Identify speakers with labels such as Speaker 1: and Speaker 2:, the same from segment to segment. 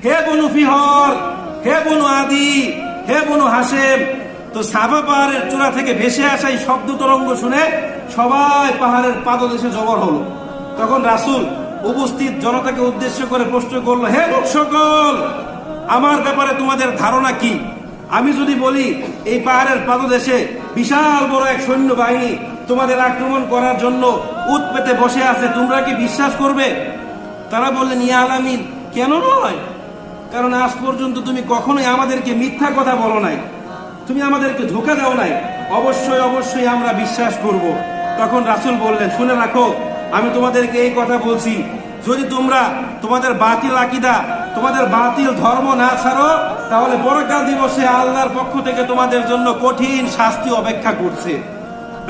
Speaker 1: হে বনু ফিহর, হে বনু আদি, হে বনু হাশেম। তো সাফা পাহাড়ের চূড়া থেকে ভেসে আসা এই শব্দ তরঙ্গ শুনে সবাই পাহাড়ের পাদদেশে জবর হলো। তখন রাসূল উপস্থিত জনতাকে উদ্দেশ্য করে প্রশ্ন করলো, হে লোক সকল, আমার ব্যাপারে তোমাদের ধারণা কি? আমি যদি বলি এই পাহাড়ের পাদদেশে বিশাল বড় এক সৈন্য বাহিনী তোমাদের আক্রমণ করার জন্য উত পেতে বসে আছে, তোমরা কি বিশ্বাস করবে? তারা বললেন, ইয়া আলামিন, কেন নয়? কারণ আজ পর্যন্ত তুমি কখনোই আমাদেরকে মিথ্যা কথা বলো নাই, তুমি আমাদেরকে ধোঁকা দাও নাই, অবশ্যই অবশ্যই আমরা বিশ্বাস করব। তখন রাসূল বললেন, শুনে রাখো, আমি তোমাদেরকে এই কথা বলছি, যদি তোমরা তোমাদের বাতিল আকীদা, তোমাদের বাতিল ধর্ম না ছাড়ো, তাহলে পরকাল দিবসে আল্লাহর পক্ষ থেকে তোমাদের জন্য কঠিন শাস্তি অপেক্ষা করছে।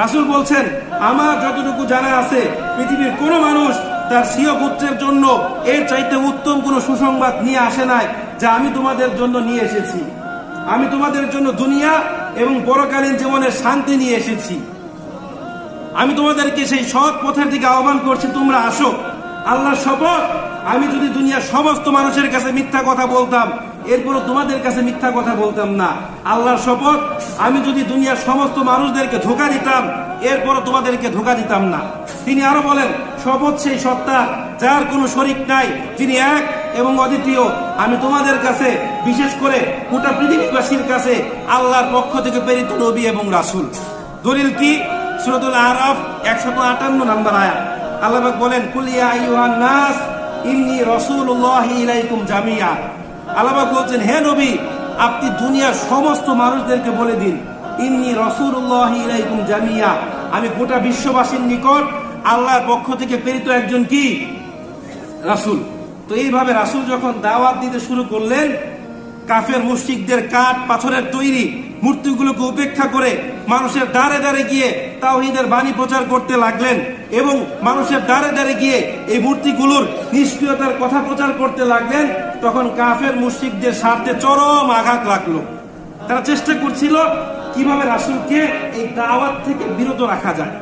Speaker 1: রাসূল বলছেন, আমার যতটুকু জানা আছে, পৃথিবীর কোন মানুষ তার স্বীয় গোত্রের জন্য এর চাইতে উত্তম কোন সুসংবাদ নিয়ে আসে নাই যা আমি তোমাদের জন্য নিয়ে এসেছি। আমি তোমাদের জন্য দুনিয়া এবং পরকালীন জীবনের শান্তি নিয়ে এসেছি। আমি তোমাদেরকে সেই সৎ পথের দিকে আহ্বান করছি, তোমরা আসো। আল্লাহর শপথ, আমি যদি দুনিয়ার সমস্ত মানুষের কাছে মিথ্যা কথা বলতাম, এরপরও তোমাদের কাছে মিথ্যা কথা বলতাম না। আল্লাহর শপথ, আমি যদি দুনিয়ার সমস্ত মানুষদেরকে ধোঁকা দিতাম, এরপরও তোমাদেরকে ধোঁকা দিতাম না। তিনি আরো বলেন, শপথ সেই সত্তা যার কোনো শরীক নাই, যিনি এক এবং অদ্বিতীয়। আমি তোমাদের কাছে, বিশেষ করে গোটা পৃথিবীবাসীর কাছে আল্লাহর পক্ষ থেকে প্রেরিত নবী এবং রাসূল। দলিল কি? সূরাতুল আরাফ 158 নম্বর আয়াত। আল্লাহ পাক বলেন, কুল ইয়া আইয়ুহান নাস ইন্নী রাসূলুল্লাহি ইলাইকুম জামিয়া। আল্লাহ পাক বলছেন, হে নবী, আপনি দুনিয়ার সমস্ত মানুষদেরকে বলে দিন, ইন্নী রাসূলুল্লাহি ইলাইকুম জামিয়া, আমি গোটা বিশ্ববাসীর নিকট আল্লাহর পক্ষ থেকে প্রেরিত একজন কি? রাসূল। তো এইভাবে রাসূল যখন দাওয়াত দিতে শুরু করলেন, কাফের মুশরিকদের কাঠ পাথরের তৈরি মূর্তিগুলোকে উপেক্ষা করে মানুষের দ্বারে দ্বারে গিয়ে তাওহীদের বাণী প্রচার করতে লাগলেন এবং মানুষের দ্বারে দ্বারে গিয়ে এই মূর্তিগুলোর নিষ্ক্রিয়তার কথা প্রচার করতে লাগলেন। তখন কাফের মুশরিকদের স্বার্থে চরম আঘাত লাগলো। তারা চেষ্টা করছিল কিভাবে রাসূলকে এই দাওয়াত থেকে বিরত রাখা যায়।